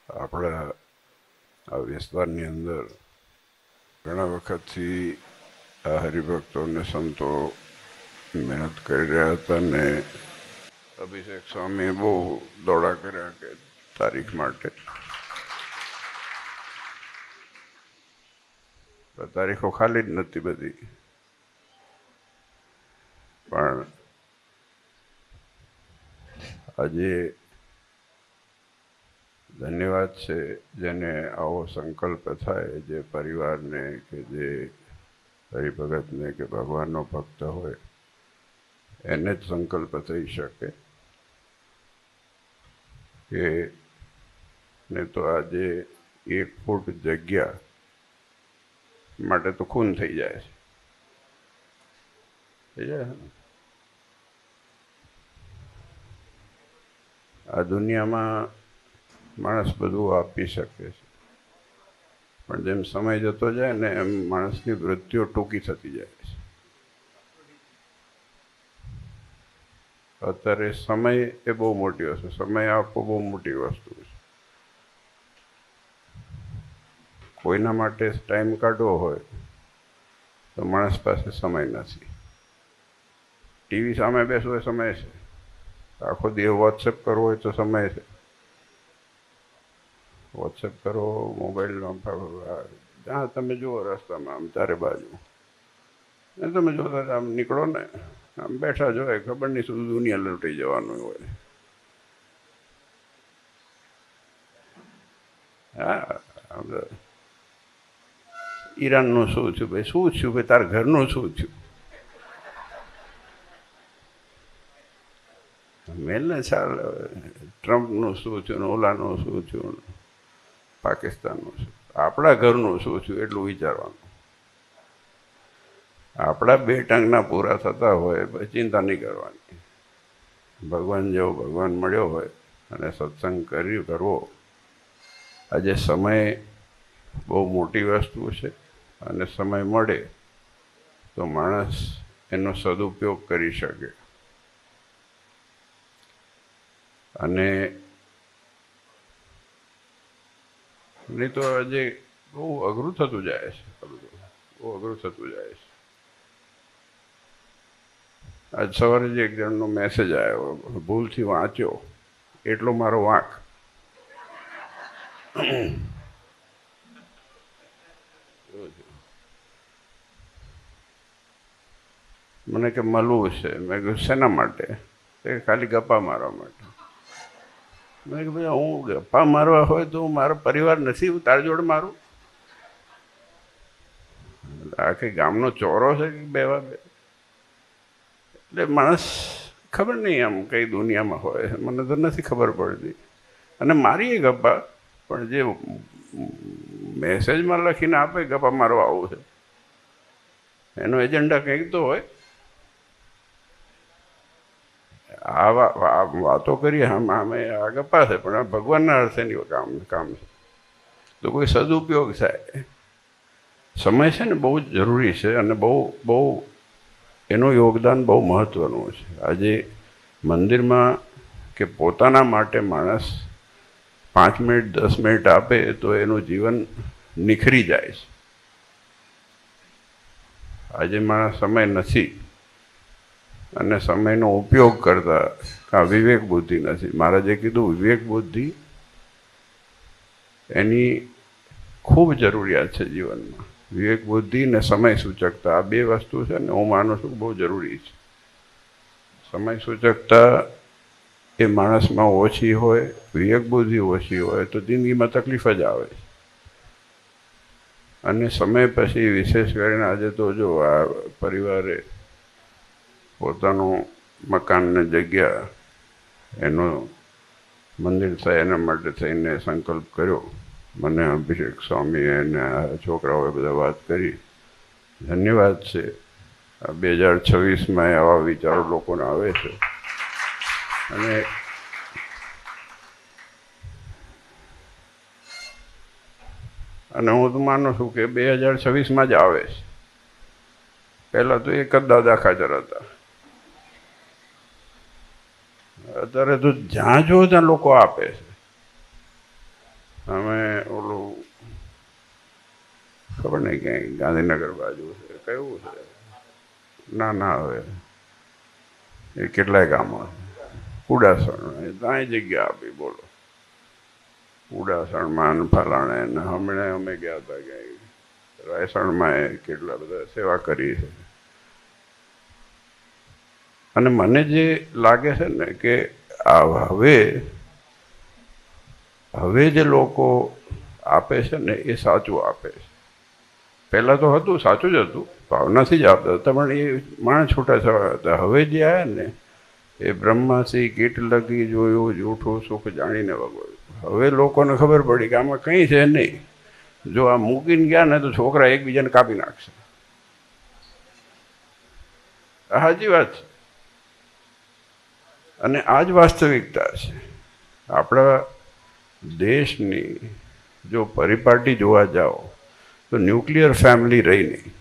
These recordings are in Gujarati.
આપણા આ વિસ્તારની અંદર ઘણા વખતથી આ હરિભક્તો અને સંતો મહેનત કરી રહ્યા હતા ને અભિષેક સ્વામીએ બહુ દોડા કર્યા કે તારીખ માટે. તારીખો ખાલી જ નથી બધી, પણ આજે ધન્યવાદ છે જેને આવો સંકલ્પ થાય, જે પરિવારને કે જે હરિભગતને કે ભગવાનનો ભક્ત હોય એને જ સંકલ્પ થઈ શકે કે ને તો આજે 1 ફૂટ જગ્યા માટે તો ખૂન થઈ જાય છે. આ દુનિયામાં માણસ બધું આપી શકે છે, પણ જેમ સમય જતો જાય ને એમ માણસની વૃત્તિઓ ટૂંકી થતી જાય છે. અત્યારે સમય એ બહુ મોટી વસ્તુ, સમય આપવો બહુ મોટી વસ્તુ છે. કોઈના માટે ટાઈમ કાઢવો હોય તો માણસ પાસે સમય નથી. ટીવી સામે બેસવો એ સમય છે, આખો દિવસ વોટ્સએપ કરવો હોય તો સમય છે. વોટ્સએપ કરો, મોબાઈલમાં જ્યાં તમે જુઓ રસ્તામાં આમ ચારે બાજુ ને તમે જોતા આમ નીકળો ને આમ બેઠા જોઈએ, ખબર નહીં શું દુનિયા લૂંટી જવાનું હોય. હા, ઈરાનનું શું થયું ભાઈ, શું થયું ભાઈ, તારા ઘરનું શું થયું? મેલને ચાલ, ટ્રમ્પનું શું થયું, ઓલાનું શું થયું, પાકિસ્તાનનું શું, આપણા ઘરનું શું થયું એટલું વિચારવાનું. આપણા 2 ટંગના પૂરા થતા હોય પછી ચિંતા નહીં કરવાની. ભગવાન જેવો ભગવાન મળ્યો હોય અને સત્સંગ કરવો. આજે સમય બહુ મોટી વસ્તુ છે અને સમય મળે તો માણસ એનો સદુપયોગ કરી શકે. અને નહીં તો આજે બહુ અઘરું થતું જાય છે, બહુ અઘરું થતું જાય છે. આજ સવારે જ એક જણનો મેસેજ આવ્યો, ભૂલથી વાંચ્યો, એટલો મારો વાંક. મને કે મળવું છે. મેં કહ્યું શેના માટે? ખાલી ગપ્પા મારવા માટે. મેં કે ભાઈ હું ગપ્પા મારવા હોય તો મારો પરિવાર નથી, હું તારી જોડે મારું? આખી ગામનો ચોરો છે કે બેવા બે? એટલે માણસ ખબર નહીં આમ કઈ દુનિયામાં હોય, મને તો નથી ખબર પડતી. અને મારીએ ગપ્પા, પણ જે મેસેજમાં લખીને આપે ગપ્પા મારવા આવું છે એનો એજન્ડા કંઈક તો હોય. આ વાતો કરીએ અમે આ ગપ્પા છે, પણ આ ભગવાનના અર્થેની કામ છે તો કોઈ સદુપયોગ થાય. સમય છે ને બહુ જ જરૂરી છે અને બહુ એનું યોગદાન બહુ મહત્ત્વનું છે. આજે મંદિરમાં કે પોતાના માટે માણસ 5 મિનિટ 10 મિનિટ આપે તો એનું જીવન નિખરી જાય છે. આજે માણસ સમય નથી અને સમયનો ઉપયોગ કરતા કાં વિવેક બુદ્ધિ નથી. મહારાજે કીધું વિવેક બુદ્ધિ એની ખૂબ જરૂરિયાત છે જીવનમાં. વિવેક બુદ્ધિ ને સમય સૂચકતા, આ 2 વસ્તુ છે ને હું માનું છું બહુ જરૂરી છે. સમય સૂચકતા એ માણસમાં ઓછી હોય, વિવેક બુદ્ધિ ઓછી હોય તો જિંદગીમાં તકલીફ જ આવે. અને સમય પછી વિશેષ કરીને આજે તો જો આ પરિવારે પોતાનું મકાન ને જગ્યા એનો મંદિર થાય એના માટે થઈને સંકલ્પ કર્યો. મને અભિષેક સ્વામી અને છોકરાઓએ બધા વાત કરી, ધન્યવાદ છે. 2026માં આવા વિચારો લોકોને આવે છે અને હું તો માનું છું કે 2026માં જ આવે છે. પહેલાં તો એક જ દાદા ખાચર હતા, અત્યારે તો જ્યાં જો ત્યાં લોકો આપે છે. અમે ઓલું ખબર નહીં ક્યાંય ગાંધીનગર બાજુ છે, કયું છે, ના હવે એ કેટલાય ગામો ઉડાસણ ત્યાં જગ્યા આપી, બોલો ઉડાસણમાં ફલાણે ને હમણાં અમે ગયા હતા ક્યાંય રાયસણમાં એ કેટલા બધા સેવા કરી છે. અને મને જે લાગે છે ને કે હવે જે લોકો આપે છે ને એ સાચું આપે છે. પહેલાં તો હતું, સાચું જ હતું, ભાવનાથી જ આપતા હતા, પણ એ માણસ છૂટા છવાયા હતા. હવે જે આવ્યા ને એ બ્રહ્માસી કીટ લગી જોયું, જૂઠું સુખ જાણીને વગોયું. હવે લોકોને ખબર પડી કે આમાં કંઈ છે નહીં, જો આ મૂકીને ગયા ને તો છોકરા એકબીજાને કાપી નાખશે. સાચી વાત છે, અને આ જ વાસ્તવિકતા છે. આપણા દેશની જો પરિપાટી જોવા જાઓ તો ન્યુક્લિયર ફેમિલી રહી નહીં.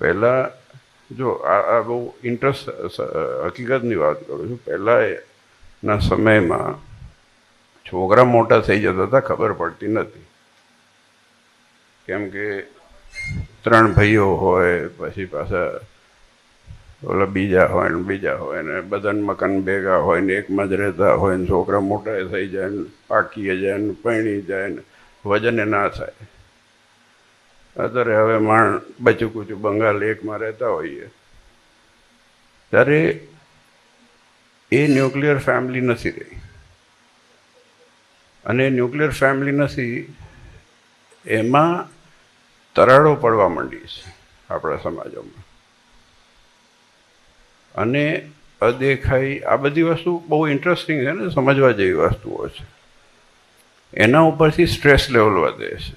પહેલાં જો આ બહુ હકીકતની વાત કરું છું, પહેલાંના સમયમાં છોકરા મોટા થઈ જતા હતા, ખબર પડતી નથી, કેમ કે 3 ભાઈઓ હોય, પછી પાછા ઓલા બીજા હોય ને બધાને મકાન ભેગા હોય ને એકમાં જ રહેતા હોય ને છોકરા મોટા થઈ જાય ને પાકી જાય ને પરણી જાય ને વજને ના થાય. અત્યારે હવે બચું કુચું બંગાળ એકમાં રહેતા હોઈએ ત્યારે એ ન્યુક્લિયર ફેમિલી નથી રહી. અને ન્યુક્લિયર ફેમિલી નથી, એમાં તરાડો પડવા માંડી છે આપણા સમાજોમાં. અને અદેખાઈ આ બધી વસ્તુ બહુ ઇન્ટરેસ્ટિંગ છે ને, સમજવા જેવી વસ્તુઓ છે. એના ઉપરથી સ્ટ્રેસ લેવલ વધે છે.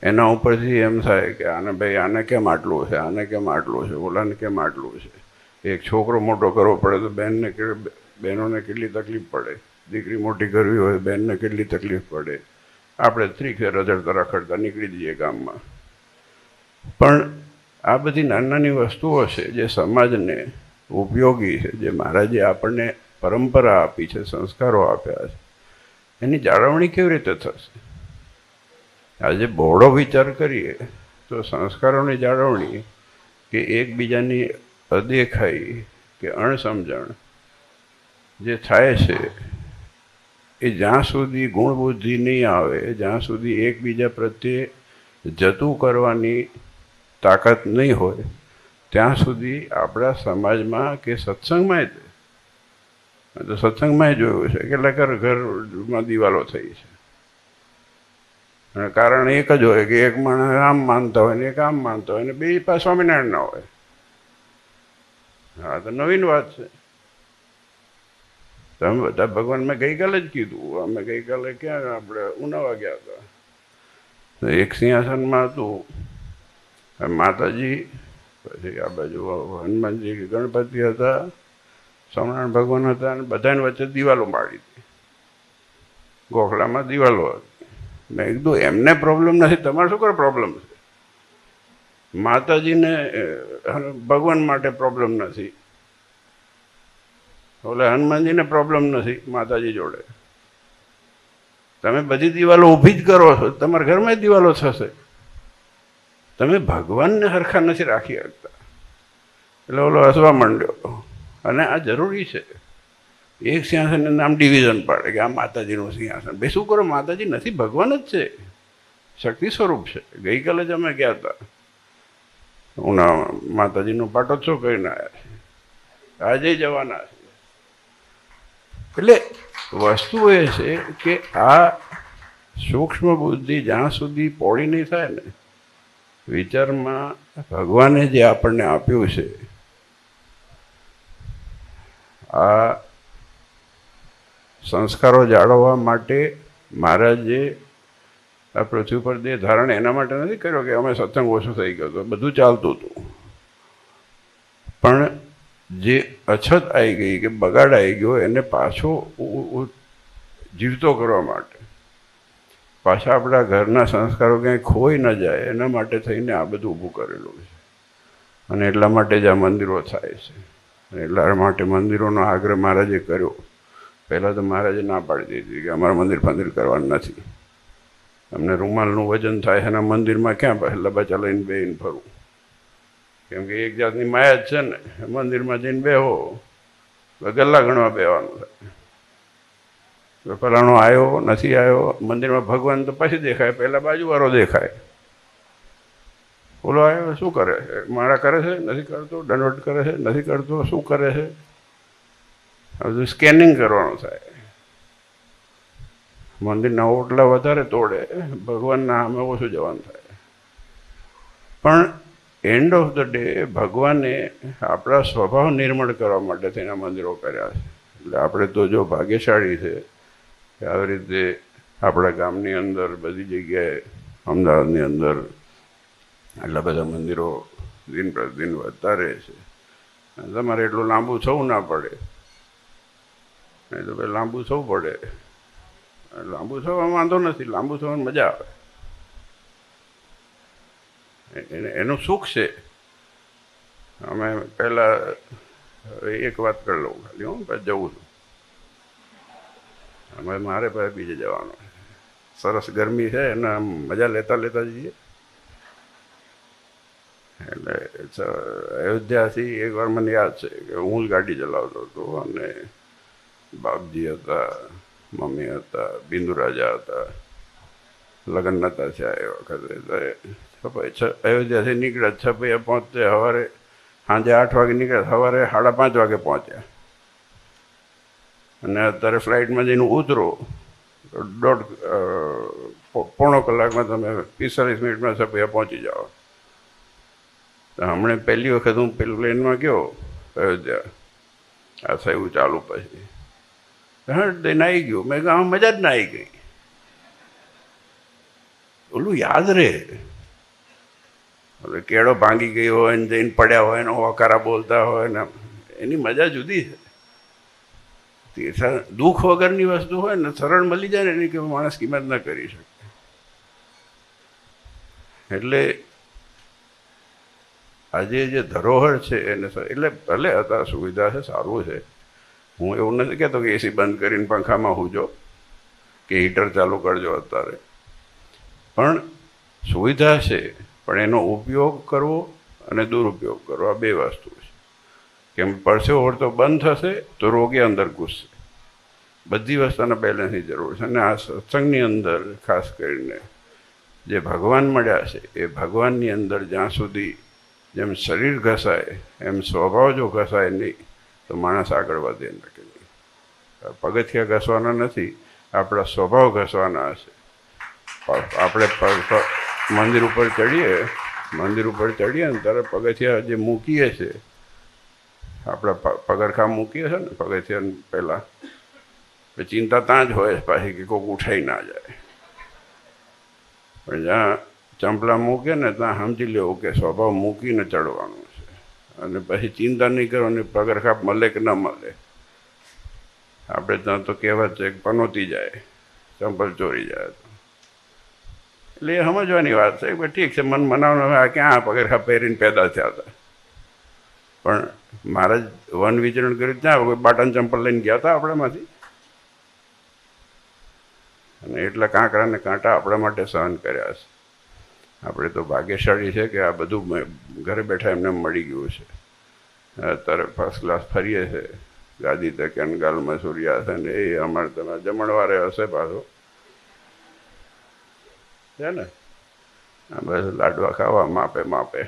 એના ઉપરથી એમ થાય કે ભાઈ આને કેમ આટલું છે, આને કેમ આટલું છે, ઓલાને કેમ આટલું છે. એક છોકરો મોટો કરવો પડે તો બહેનોને કેટલી તકલીફ પડે, દીકરી મોટી કરવી હોય બહેનને કેટલી તકલીફ પડે. આપણે ત્રીખે રઝળતા રખડતા નીકળી જઈએ ગામમાં. પણ આ બધી નાની નાની વસ્તુઓ છે જે સમાજને ઉપયોગી છે, જે મહારાજે આપણને પરંપરા આપી છે, સંસ્કારો આપ્યા છે, એની જાળવણી કેવી રીતે થશે? આજે બહોળો વિચાર કરીએ તો સંસ્કારોની જાળવણી કે એકબીજાની અદેખાઈ કે અણસમજણ જે થાય છે એ જ્યાં સુધી ગુણ બુદ્ધિ નહીં આવે, જ્યાં સુધી એકબીજા પ્રત્યે જતું કરવાની તાકાત નહીં હોય, ત્યાં સુધી આપણા સમાજમાં કે સત્સંગમાં તો સત્સંગમાં જોયું છે કેટલાક ઘરમાં દિવાલો થઈ છે. અને કારણ એક જ હોય કે એક માણસ આમ માનતા હોય ને એક આમ માનતા હોય ને બે પાસે સ્વામિનારાયણ ના હોય. હા, તો નવીન વાત છે. તમે બધા ભગવાન, મેં ગઈકાલે જ કીધું, અમે ગઈકાલે ક્યાં આપણે ઉનાવા ગયા હતા, તો એક સિંહાસનમાં હતું માતાજી, પછી આ બાજુ હનુમાનજી ગણપતિ હતા, સ્વામિનારાયણ ભગવાન હતા, અને બધાની વચ્ચે દિવાલો મારી હતી, ગોખલામાં દિવાલો હતી. મેં કીધું એમને પ્રોબ્લેમ નથી, તમારે શું કરે પ્રોબ્લેમ છે? માતાજીને ભગવાન માટે પ્રોબ્લેમ નથી, ઓલે હનુમાનજીને પ્રોબ્લેમ નથી માતાજી જોડે. તમે બધી દિવાલો ઊભી જ કરો છો, તમારા ઘરમાં જ દિવાલો થશે. તમે ભગવાનને હરખા નથી રાખી શકતા. એટલે ઓલો હસવા માંડ્યો. અને આ જરૂરી છે. એક સિંહાસનનું નામ ડિવિઝન પાડે કે આ માતાજીનું સિંહાસન. બે શું કરો, માતાજી નથી, ભગવાન જ છે, શક્તિ સ્વરૂપ છે. ગઈકાલે જ અમે ગયા હતા માતાજીનો પાટોત્સવ કરીને આવ્યા છે, આજે જવાના છે. એટલે વસ્તુ એ છે કે આ સૂક્ષ્મ બુદ્ધિ જ્યાં સુધી પોળી નહીં થાય ને, વિચારમાં ભગવાને જે આપણને આપ્યું છે, આ સંસ્કારો જાળવવા માટે મહારાજે આ પૃથ્વી પર દેહ ધારણ એના માટે નથી કર્યો કે અમે સત્સંગ ઓછું થઈ ગયો તો બધું ચાલતું હતું. પણ જે અછત આવી ગઈ કે બગાડ આવી ગયો એને પાછો જીવતો કરવા માટે, પાછા આપણા ઘરના સંસ્કારો ક્યાંય ખોઈ ન જાય એના માટે થઈને આ બધું ઊભું કરેલું છે. અને એટલા માટે જ આ મંદિરો થાય છે. એટલા માટે મંદિરોનો આગ્રહ મહારાજે કર્યો પહેલાં તો મહારાજે ના પાડી દીધી કે અમારે મંદિર ફંદિર કરવાનું નથી, અમને રૂમાલનું વજન થાય છે, એના મંદિરમાં ક્યાં લબાચા લઈને બેહીને ફરવું, કેમ કે એક જાતની માયા જ છે ને, મંદિરમાં જઈને બેહો ગલ્લા ગણવા બેવાનું થાય, ફલાણો આવ્યો નથી આવ્યો, મંદિરમાં ભગવાન તો પછી દેખાય, પહેલાં બાજુવાળો દેખાય, બોલો આવ્યો શું કરે છે, માળા કરે છે નથી કરતો, દંડવટ કરે છે નથી કરતો, શું કરે છે, બધું સ્કેનિંગ કરવાનું થાય. મંદિરના ઓટલા વધારે તોડે, ભગવાનના સામે ઓછું જવાનું થાય. પણ એન્ડ ઓફ ધ ડે ભગવાને આપણા સ્વભાવ નિર્મળ કરવા માટે તેના મંદિરો કર્યા છે. એટલે આપણે તો જો ભાગ્યશાળી છે કે આવી રીતે આપણા ગામની અંદર બધી જગ્યાએ, અમદાવાદની અંદર એટલા બધા મંદિરો દિન પ્રતિદિન વધતા રહે છે. તમારે એટલું લાંબુ થવું ના પડે, નહીં તો ભાઈ લાંબુ થવું પડે. લાંબુ થવામાં વાંધો નથી, લાંબુ થવાની મજા આવે, એનું સુખ છે. અમે પહેલાં એક વાત કરી લઉં ખાલી, હું પછી જવું છું. અમે મારે પાસે બીજે જવાનું, સરસ ગરમી છે અને મજા લેતા લેતા જઈએ. એટલે અયોધ્યાથી એકવાર મને યાદ છે કે હું જ ગાડી ચલાવતો હતો અને બાપજી હતા, મમ્મી હતા, બિંદુ રાજા હતા, લગ્ન નહોતા થયા એ વખતે. અયોધ્યાથી નીકળ્યા, છપૈયા પહોંચતે સવારે, સાંજે 8 વાગે નીકળ્યા, સવારે 5:30 વાગે પહોંચ્યા. અને અત્યારે ફ્લાઇટમાં જઈને ઉતરો તો પોણો કલાકમાં તમે 45 મિનિટમાં છપૈયા પહોંચી જાઓ. તો હમણાં પહેલી વખત હું પેલું પ્લેનમાં ગયો અયોધ્યા, આ થયું ચાલુ પછી તે નાહી ગયો. મેં કહ્યું આમાં મજા જ ના આવી ગઈ. ઓલું યાદ રહે, હવે કેળો ભાંગી ગયો હોય ને જઈને પડ્યા હોય ને વકારા બોલતા હોય ને, એની મજા જુદી છે. દુઃખ વગરની વસ્તુ હોય ને, સરળ મળી જાય ને, એની કે માણસ કિંમત ના કરી શકે. એટલે આજે જે ધરોહર છે એને, એટલે ભલે અત્યારે સુવિધા છે, સારું છે, હું એવું નથી કહેતો કે એસી બંધ કરીને પંખામાં હુંજો કે હીટર ચાલુ કરજો અત્યારે, પણ સુવિધા છે, પણ એનો ઉપયોગ કરવો અને દુરુપયોગ કરવો આ બે વસ્તુ છે. કેમ પરસેવો વળતો બંધ થશે તો રોગે અંદર ઘૂસશે. બધી વસ્તુના બેલેન્સની જરૂર છે. અને આ સત્સંગની અંદર ખાસ કરીને જે ભગવાન મળ્યા છે એ ભગવાનની અંદર જ્યાં સુધી જેમ શરીર ઘસાય એમ સ્વભાવ જો ઘસાય નહીં તો માણસ આગળ વધે નથી. પગથિયા ઘસવાના નથી, આપણા સ્વભાવ ઘસવાના હશે. આપણે મંદિર ઉપર ચડીએ ને ત્યારે પગથિયા જે મૂકીએ છીએ, આપણા પગરખાં મૂકીએ છીએ ને પગથિયા પહેલાં, ચિંતા ત્યાં જ હોય પાછી કે કોઈક ઉઠાઈ ના જાય. પણ જ્યાં ચંપલા મૂકે ને ત્યાં સમજી લેવું કે સ્વભાવ મૂકીને ચડવાનું છે, અને પછી ચિંતા નહીં કરવાની પગરખાં મળે કે ન મળે. આપણે ત્યાં તો કહેવત છે કે પનોતી જાય, ચંપલ ચોરી જાય. એટલે એ સમજવાની વાત છે કે ઠીક છે, મન મનાવવાનું. હવે આ ક્યાં પગરખાં પહેરીને પેદા થયા હતા, પણ મહારાજ વન વિચરણ કર્યું ત્યાં કોઈ બાટાને ચંપલ લઈને ગયા હતા આપણામાંથી, અને એટલા કાંકરા ને કાંટા આપણા માટે સહન કર્યા છે. આપણે તો ભાગ્યશાળી છે કે આ બધું ઘરે બેઠા એમને મળી ગયું છે. અત્યારે ફર્સ્ટ ક્લાસ ફરીએ છે, ગાદી તકે ગાલમાં સૂર્યા છે ને, એ અમારે તમે જમણવારે હશે પાછો છે ને. બસ લાડવા ખાવા માપે માપે.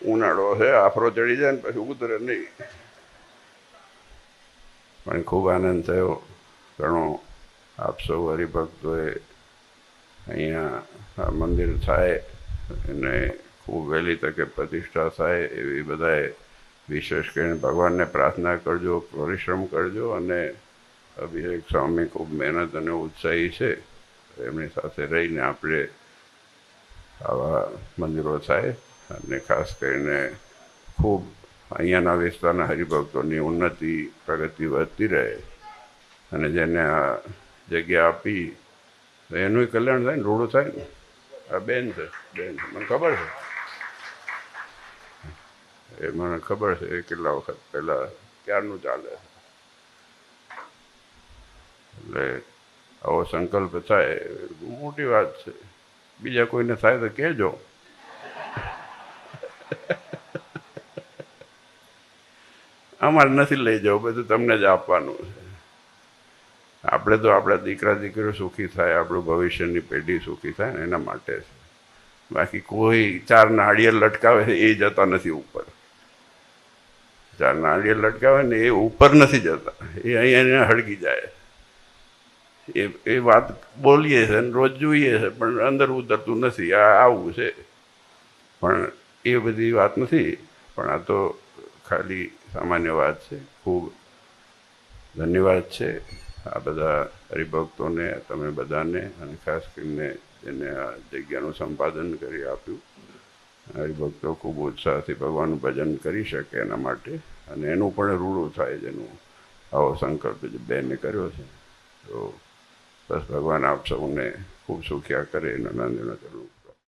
ઉનાળો છે, આફરો ચડી જાય ને પછી ઉતરે નહીં. પણ ખૂબ આનંદ થયો ઘણો. આપ સૌ હરિભક્તોએ અહીંયા આ મંદિર થાય અને ખૂબ વહેલી તકે પ્રતિષ્ઠા થાય એવી બધાએ વિશેષ કરીને ભગવાનને પ્રાર્થના કરજો, પરિશ્રમ કરજો. અને અભિષેક સ્વામી ખૂબ મહેનત અને ઉત્સાહી છે, એમની સાથે રહીને આપણે આવા મંદિરો થાય. અને ખાસ કરીને ખૂબ અહીંયાના વિસ્તારના હરિભક્તોની ઉન્નતિ, પ્રગતિ વધતી રહે, અને જેને આ જગ્યા આપી તો એનું કલ્યાણ થાય ને, રૂડું થાય ને. આ બેન છે, મને ખબર છે, એ મને ખબર છે, એ કેટલા વખત પહેલાં ક્યારનું ચાલે. એટલે આવો સંકલ્પ થાય મોટી વાત છે. બીજા કોઈને થાય તો કહેજો. અમારે નથી લઈ જવું, બધું તમને જ આપવાનું છે. આપણે તો આપણા દીકરા દીકરીઓ સુખી થાય, આપણું ભવિષ્યની પેઢી સુખી થાય ને એના માટે છે. બાકી કોઈ 4 નાળિયેર લટકાવે છે એ જતા નથી ઉપર. 4 નાળિયેર લટકાવે ને એ ઉપર નથી જતા, એ અહીંયા હળગી જાય. એ વાત બોલીએ છે ને રોજ જોઈએ છે, પણ અંદર ઉતરતું નથી. આ આવું છે, પણ એ બધી વાત નથી. પણ આ તો ખાલી સામાન્ય વાત છે. ખૂબ ધન્યવાદ છે આ બધા હરિભક્તોને, તમે બધાને, અને ખાસ કરીને જેને આ જગ્યાનું સંપાદન કરી આપ્યું. હરિભક્તો ખૂબ ઉત્સાહથી ભગવાનનું ભજન કરી શકે એના માટે, અને એનું પણ રૂડું થાય જેનું આવો સંકલ્પ જે બેને કર્યો છે. તો બસ ભગવાન આપ સૌને ખૂબ સુખ્યા કરે એનો નંદ કરું.